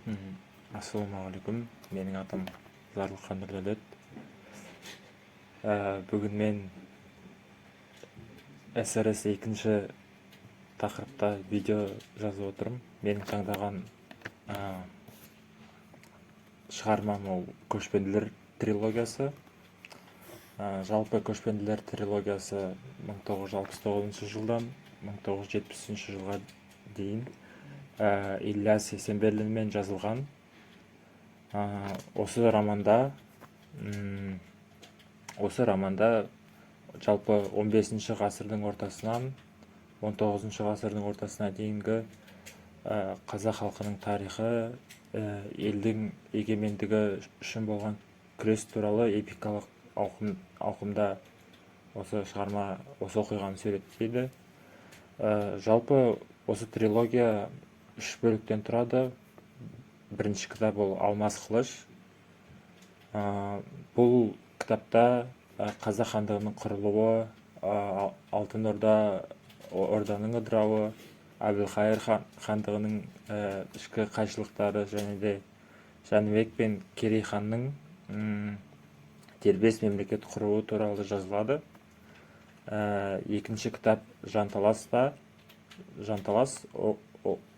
Ассалаумағалейкум, менің атым Зарлыхан Нұрдәулет. Бүгін мен СРС екінші тақырыпта видео жазып отырмын. Менің таңдаған шығармам ол көшпенділер трилогиясы. Жалпы көшпенділер трилогиясы 1969 жылдан 1970 жылға дейін Ильяс Есенберлинмен жазылған. Осы романда жалпы 15 ғасырдың ортасынан 19 ғасырдың ортасына дейінгі қазақ халқының тарихы, елдің егемендігі үшін болған күрес туралы эпикалық ауқымда осы шығарма осы оқиғаны суреттейді. Жалпы осы трилогия 3 бөліктен тұрады. Бірінші кітап ол Алмас қылыш. Бұл кітапта қазақ хандығының құрылуы, Алтын орданың ыдырауы, Әбілқайыр хандығының ішкі қайшылықтары және де Жәнібек пен Керей ханның дербес мемлекет құруы туралы жазылады. Екінші кітап Жанталас.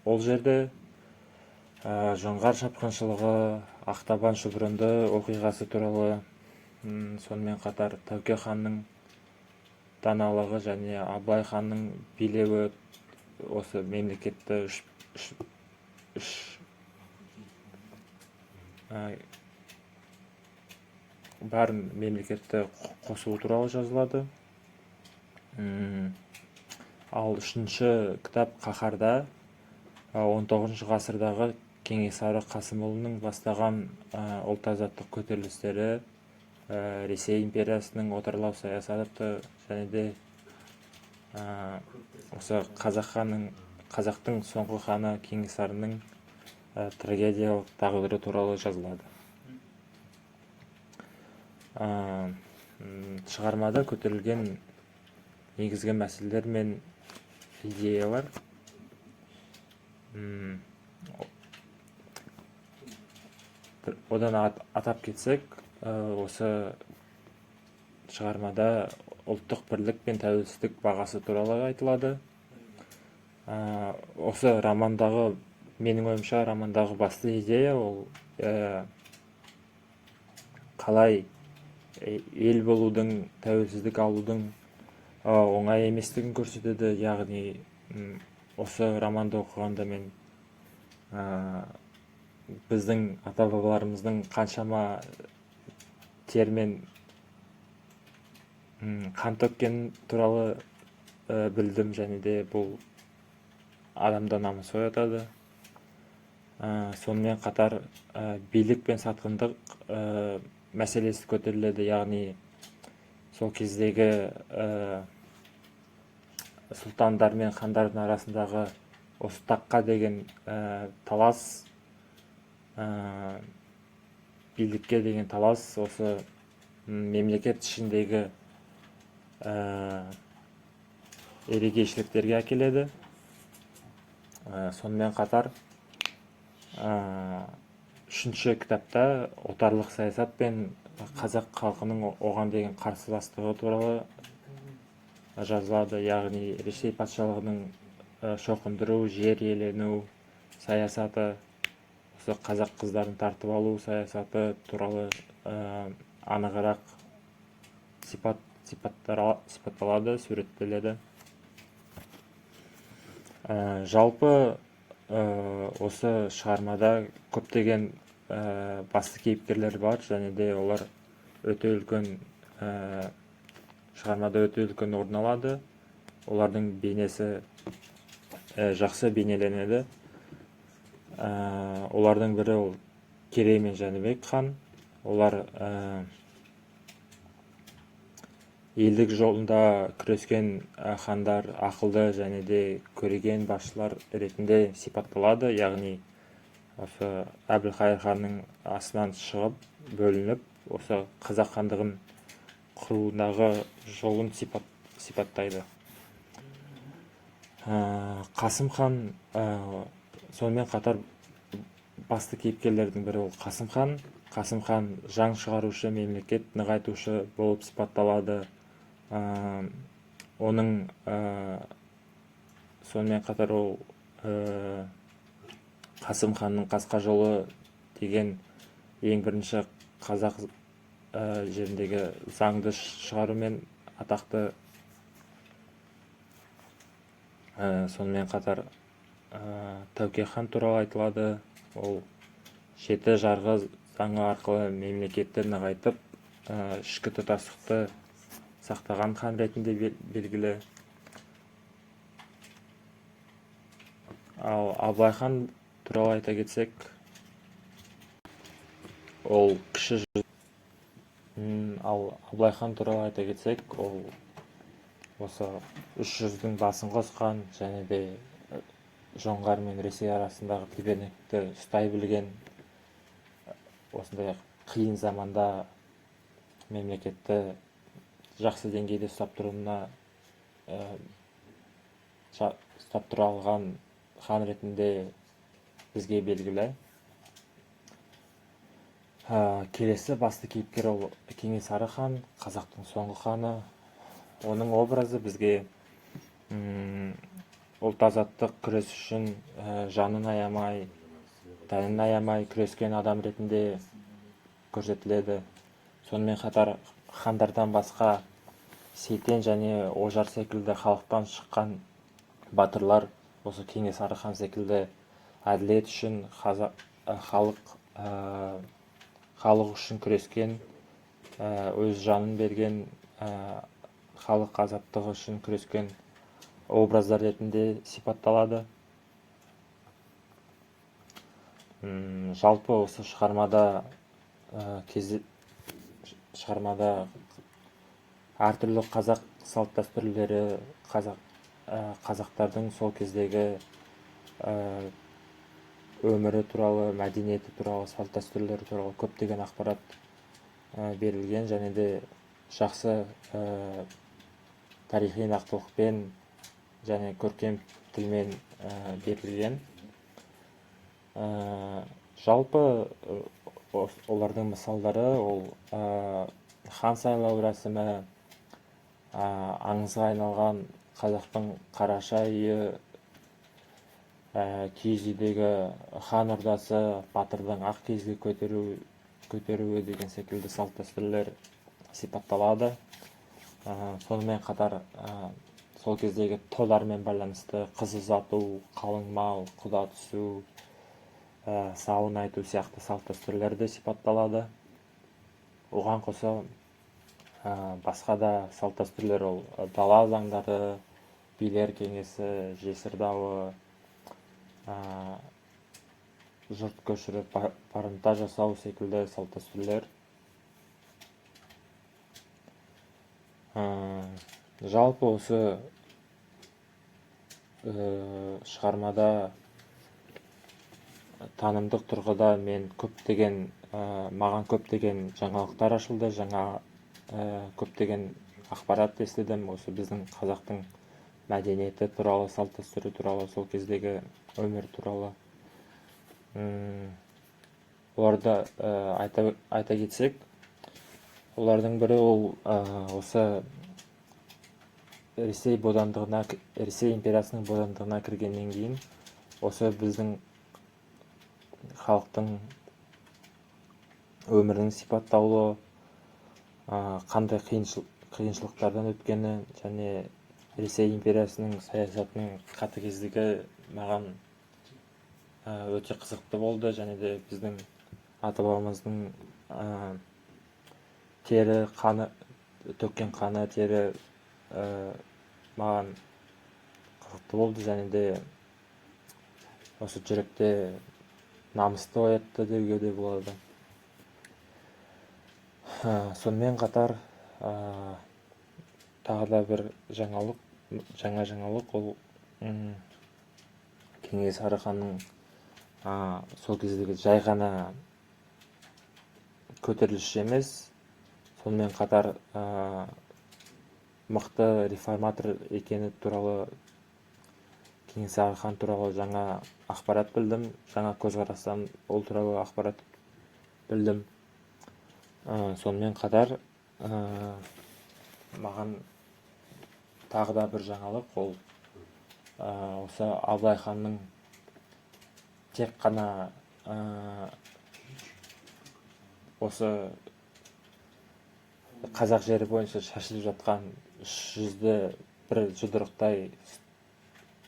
Ол жерде жоңғар шапқыншылығы, Ақтабан шұбырынды оқиғасы туралы, сонымен қатар Тәуке ханның даналығы және Абылай ханның билеуі осы мемлекетті бар мемлекетті қосуы туралы жазылады. Ал үшінші кітап Қаһарда 19 ғасырдағы Кенесары Қасымұлының бастаған ұлт-азаттық көтерілістері, Ресей империясының отарлау саясаты және де осы қазақтың соңғы ханы Кенесарының трагедиялық тағдыры туралы жазылады. Шығармада көтерілген негізгі мәселелер мен идеялар одан атап кетсек, осы шығармада ұлттық бірлік пен тәуелсіздік бағасы туралы айтылады. Осы романдағы, менің ойымша, романдағы басты идея ол қалай ел болудың, тәуелсіздік алудың оңай еместігін көрсетеді. Яғни осы романды оқығанда мен біздің ата-бабаларымыздың қаншама термен қан төккені туралы білдім, және де бұл адамда намыс оятады. Сонымен қатар билік пен сатқындық мәселесі көтеріледі. Яғни сол кездегі сұлтандар мен хандардың арасындағы осы таққа деген талас, билікке деген талас осы мемлекет ішіндегі ерегесшіліктерге әкеледі. Сонымен қатар үшінші кітапта отарлық саясат пен қазақ халқының оған деген қарсыластығы туралы жазылады. Яғни Ресей патшалығының шоқындыру, жер иелену саясаты, осы қазақ қыздарын тартып алу саясаты туралы анығырақ сипатталады, суреттеледі. Жалпы осы шығармада көптеген басты кейіпкерлер бар, және де олар шығармада өте үлкен орын алады. Олардың бейнесі жақсы бейнеленеді. Олардың бірі ол Керей мен Жәнібек хан. Олар елдік жолында күрескен хандар, ақылды және де көреген басшылар ретінде сипатталады. Яғни осы Әбілқайыр ханның астынан шығып, бөлініп, осы қазақ хандығын құрудағы жолын сипаттайды. Қасым хан сонымен қатар басты кейіпкерлердің бірі ол Қасым хан. Қасым хан заң шығарушы, мемлекет нығайтушы болып сипатталады. Оның сонымен қатар ол Қасым ханның қасқа жолы деген ең бірінші қазақ жеріндегі заңды шығарумен атақты. Сонымен қатар Тәуке хан туралы айтылады. Ол жеті жарғы заңы арқылы мемлекетті нығайтып, ішкі тұтастықты сақтаған хан ретінде белгілі. Ал Абылай хан туралы айта кетсек, ол кіші жүз. Ал Абылай хан туралы айта кетсек, ол осы үш жүздің басын қосқан және де жоңғар мен Ресей арасындағы кебернекті ұстай білген, осындай қиын заманда мемлекетті жақсы деңгейде ұстап тұра алған хан ретінде бізге белгілі. Келесі басты кейіпкер ол Кенесары хан, қазақтың соңғы ханы. Оның образы бізге ұлт азаттық күрес үшін жанын аямай, тәнін аямай күрескен адам ретінде көрсетіледі. Сонымен қатар хандардан басқа Сейтен және Ожар секілді халықтан шыққан батырлар осы Кенесары хан секілді әділет үшін, халық үшін күрескен, өз жанын берген, халық азаттығы үшін күрескен образдар ретінде сипатталады. Жалпы осы шығармада әртүрлі қазақ салт дәстүрлері, қазақтардың сол кездегі өмірі туралы, мәдениеті туралы, салт дәстүрлері туралы көптеген ақпарат берілген және де жақсы тарихи нақтылықпен және көркем тілмен берілген. Жалпы олардың мысалдары ол хан сайлау рәсімі, аңызға айналған қазақтың қараша үйі, киіз үйдегі хан ордасы, батырдың ақ киізге көтеруі деген секілді салт дәстүрлер сипатталады. Сонымен қатар сол кездегі тойлармен байланысты қыз ұзату, қалың мал, құда түсу, сауын айту сияқты салт дәстүрлер де сипатталады. Оған қоса басқа да салт дәстүрлер ол дала заңдары, билер кеңесі, жесір дауы, жұрт көшіріп барымта жасау секілді салт дәстүрлер. Жалпы осы шығармада танымдық тұрғыда маған көптеген жаңалықтар ашылды, көптеген ақпарат естідім. Осы біздің қазақтың мәдениеті туралы, салт дәстүрі туралы, сол кездегі өмір туралы. Оларды айта кетсек, олардың бірі ол осы Ресей империясының бодандығына кіргеннен кейін осы біздің халықтың өмірінің сипаттаулы, қандай қиыншылықтардан өткені және Ресей империясының саясатының қатыгездігі маған өте қызықты болды. Және де біздің ата-бабамыздың тері қаны, төккен қаны, тері маған қызықты болды. Және де осы жүректе намысты оятты деуге де болады. Сонымен қатар тағы да бір жаңа жаңалық ол Кенесары ханның сол кездегі жай ғана көтерілісші емес, сонымен қатар мықты реформатор екені туралы Кеңесағи хан туралы жаңа ақпарат білдім, жаңа көзқарастан ол туралы ақпарат білдім. Сонымен қатар маған тағы да бір жаңалық, ол осы Абылай ханның тек қана осы қазақ жері бойынша шашылып жатқан жүзді бір жұдырықтай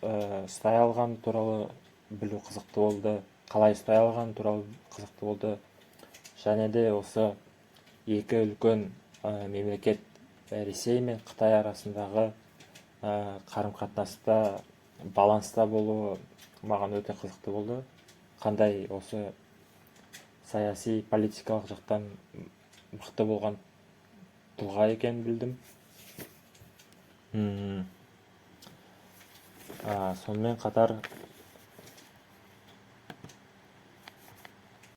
ұстай алған туралы білу қызықты болды. Қалай ұстай алған туралы қызықты болды. Және де осы екі үлкен мемлекет, Ресей мен Қытай арасындағы қарым-қатынаста, баланста болуы маған өте қызықты болды. Қандай осы саяси, политикалық жақтан мықты болған тұлға екенін білдім. Сонымен қатар